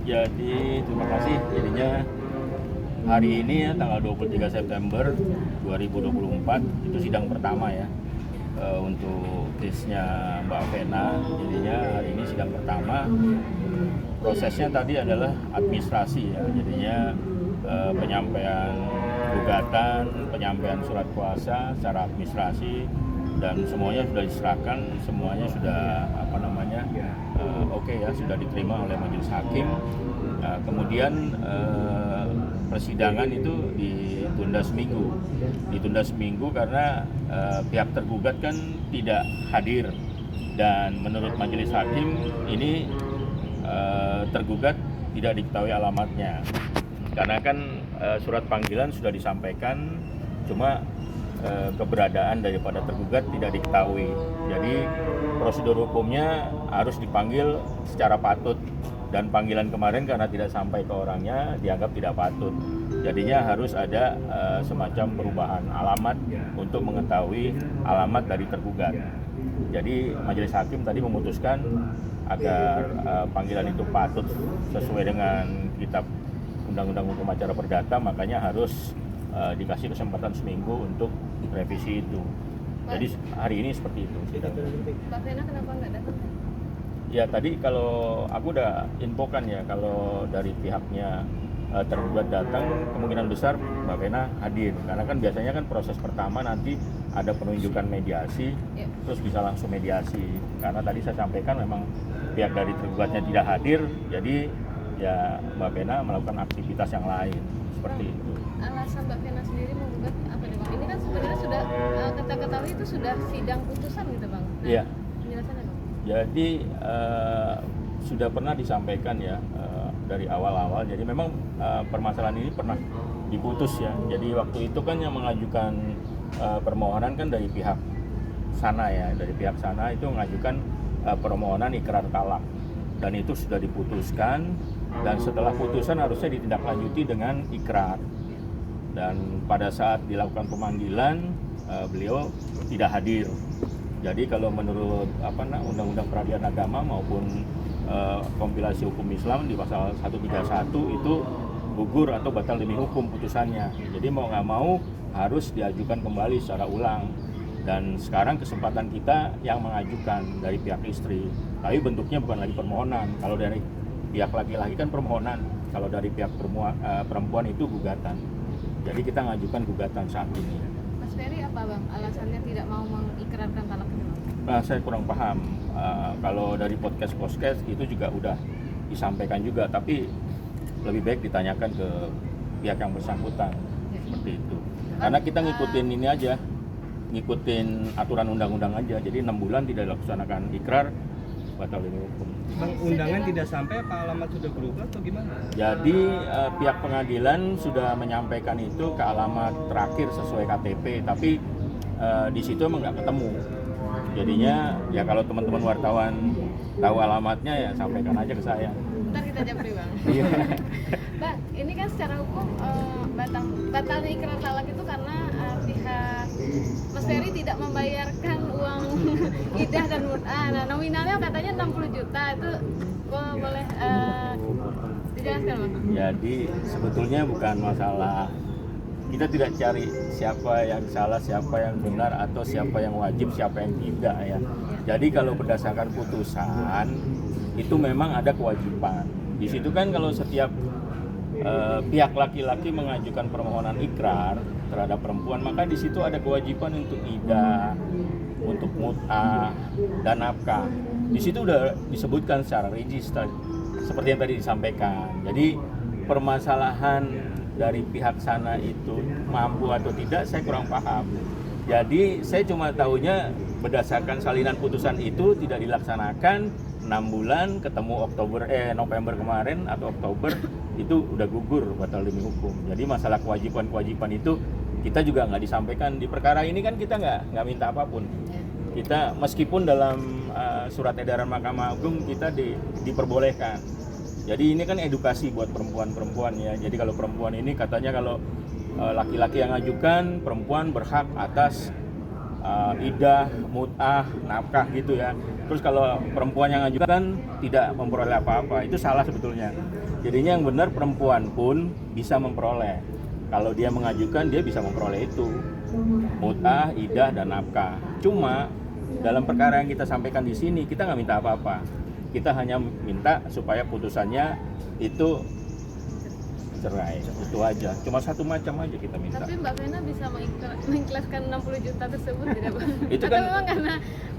Jadi terima kasih. Jadinya hari ini ya tanggal 23 September 2024 itu sidang pertama ya untuk case-nya Mbak Vena. Jadinya hari ini sidang pertama. Prosesnya tadi adalah administrasi ya. Jadinya penyampaian gugatan, penyampaian surat kuasa secara administrasi dan semuanya sudah diserahkan, semuanya sudah oke ya, sudah diterima oleh majelis hakim. Kemudian persidangan itu ditunda seminggu karena pihak tergugat kan tidak hadir, dan menurut majelis hakim ini tergugat tidak diketahui alamatnya karena kan surat panggilan sudah disampaikan, cuma keberadaan daripada tergugat tidak diketahui. Jadi prosedur hukumnya harus dipanggil secara patut, dan panggilan kemarin karena tidak sampai ke orangnya dianggap tidak patut. Jadinya harus ada semacam perubahan alamat untuk mengetahui alamat dari tergugat. Jadi majelis hakim tadi memutuskan agar panggilan itu patut sesuai dengan kitab Undang-Undang Hukum Acara Perdata, makanya harus dikasih kesempatan seminggu untuk revisi itu. Jadi hari ini seperti itu. Mbak Vena kenapa nggak datang? Ya tadi kalau aku udah infokan ya, kalau dari pihaknya tergugat datang, kemungkinan besar Mbak Vena hadir. Karena kan biasanya kan proses pertama nanti ada penunjukan mediasi, terus bisa langsung mediasi. Karena tadi saya sampaikan memang pihak dari tergugatnya tidak hadir, jadi ya Mbak Vena melakukan aktivitas yang lain seperti itu. Alasan Mbak Vena sendiri menggugat apa nih Bang? Ini kan sebenarnya sudah kita ketahui itu sudah sidang putusan gitu Bang. Nah, iya. Penjelasannya Bang? Jadi sudah pernah disampaikan ya dari awal-awal. Jadi memang permasalahan ini pernah diputus ya. Jadi waktu itu kan yang mengajukan permohonan kan dari pihak sana ya, dari pihak sana itu mengajukan permohonan ikrar talak, dan itu sudah diputuskan, dan setelah putusan harusnya ditindaklanjuti dengan ikrar. Dan pada saat dilakukan pemanggilan beliau tidak hadir. Jadi kalau menurut Undang-Undang Peradilan Agama maupun kompilasi hukum Islam di pasal 131 itu gugur atau batal demi hukum putusannya. Jadi mau nggak mau harus diajukan kembali secara ulang. Dan sekarang kesempatan kita yang mengajukan dari pihak istri, tapi bentuknya bukan lagi permohonan. Kalau dari pihak laki-laki kan permohonan, kalau dari pihak perempuan itu gugatan. Jadi kita mengajukan gugatan saat ini. Mas Ferry apa Bang alasannya tidak mau mengikrarkan talak itu Bang? Saya kurang paham. Kalau dari podcast itu juga udah disampaikan juga, tapi lebih baik ditanyakan ke pihak yang bersangkutan seperti itu. Karena kita ngikutin ini aja, ngikutin aturan undang-undang aja. Jadi 6 bulan tidak dilaksanakan ikrar, batal demi hukum. Bang, undangan tidak sampai apa alamat sudah berubah atau gimana? Jadi pihak pengadilan sudah menyampaikan itu ke alamat terakhir sesuai KTP, tapi di situ emang nggak ketemu. Jadinya ya kalau teman-teman wartawan tahu alamatnya ya sampaikan aja ke saya. Ntar kita japri Bang. Iya. Bang, ini kan secara hukum batalnya ikrar talak itu karena pihak Mas Ferry tidak membayarkan uang idah dan mut'ah. Nah, nominalnya katanya 60 juta itu boleh dijelaskan Bang? Jadi sebetulnya bukan masalah, kita tidak cari siapa yang salah, siapa yang benar, atau siapa yang wajib, siapa yang tidak ya. Jadi kalau berdasarkan putusan itu memang ada kewajiban. Di situ kan kalau setiap pihak laki-laki mengajukan permohonan ikrar terhadap perempuan, maka di situ ada kewajiban untuk idah, untuk mut'ah dan nafkah. Di situ udah disebutkan secara rinci seperti yang tadi disampaikan. Jadi permasalahan dari pihak sana itu mampu atau tidak saya kurang paham. Jadi saya cuma tahunya berdasarkan salinan putusan itu tidak dilaksanakan 6 bulan, ketemu November kemarin atau Oktober itu udah gugur batal demi hukum. Jadi masalah kewajiban itu kita juga nggak disampaikan di perkara ini kan, kita nggak minta apapun. Kita meskipun dalam surat edaran Mahkamah Agung kita diperbolehkan. Jadi ini kan edukasi buat perempuan-perempuan ya. Jadi kalau perempuan ini katanya kalau laki-laki yang ngajukan, perempuan berhak atas idah, mut'ah, nafkah gitu ya. Terus kalau perempuan yang ngajukan tidak memperoleh apa-apa, itu salah sebetulnya. Jadinya yang benar perempuan pun bisa memperoleh. Kalau dia mengajukan dia bisa memperoleh itu, mut'ah, idah, dan nafkah. Cuma dalam perkara yang kita sampaikan di sini kita nggak minta apa-apa. Kita hanya minta supaya putusannya itu cerai, itu aja. Cuma satu macam aja kita minta. Tapi Mbak Vena bisa mengikhlaskan 60 juta tersebut tidak Bang? Itu Atau kan- memang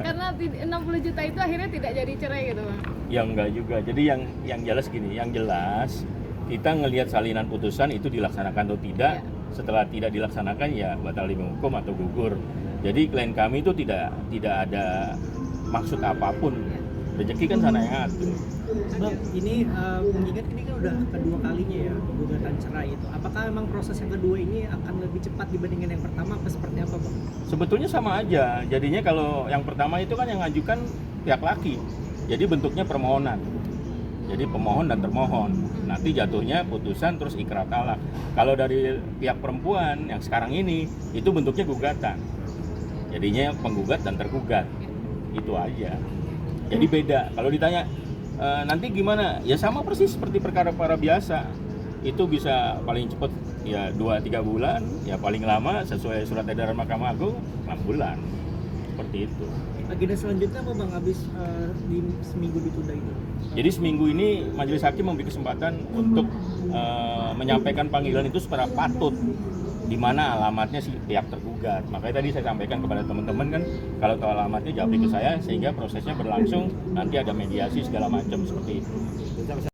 karena 60 juta itu akhirnya tidak jadi cerai gitu Bang? Ya enggak juga. Jadi yang jelas gini, yang jelas kita ngelihat salinan putusan itu dilaksanakan atau tidak. Setelah tidak dilaksanakan ya batal demi hukum atau gugur. Jadi klien kami itu tidak ada maksud apapun. Rezeki kan sana yang ngatur. Bang, ini mengingat ini kan udah kedua kalinya ya gugatan cerai itu. Apakah memang proses yang kedua ini akan lebih cepat dibandingkan yang pertama? Apa seperti apa, Bang? Sebetulnya sama aja. Jadinya kalau yang pertama itu kan yang ngajukan pihak laki. Jadi bentuknya permohonan. Jadi pemohon dan termohon. Nanti jatuhnya putusan terus ikrar talak. Kalau dari pihak perempuan yang sekarang ini itu bentuknya gugatan. Jadinya penggugat dan tergugat. Itu aja. Jadi beda. Kalau ditanya nanti gimana? Ya sama persis seperti perkara-perkara biasa. Itu bisa paling cepat ya 2-3 bulan, ya paling lama sesuai surat edaran Mahkamah Agung 6 bulan. Seperti itu. Agenda selanjutnya apa, Bang, habis di seminggu ditunda itu? Jadi seminggu ini majelis hakim memberi kesempatan untuk menyampaikan panggilan itu secara patut, di mana alamatnya si pihak tergugat. Makanya tadi saya sampaikan kepada teman-teman kan, kalau tahu alamatnya japri ke saya sehingga prosesnya berlangsung, nanti ada mediasi segala macam seperti itu.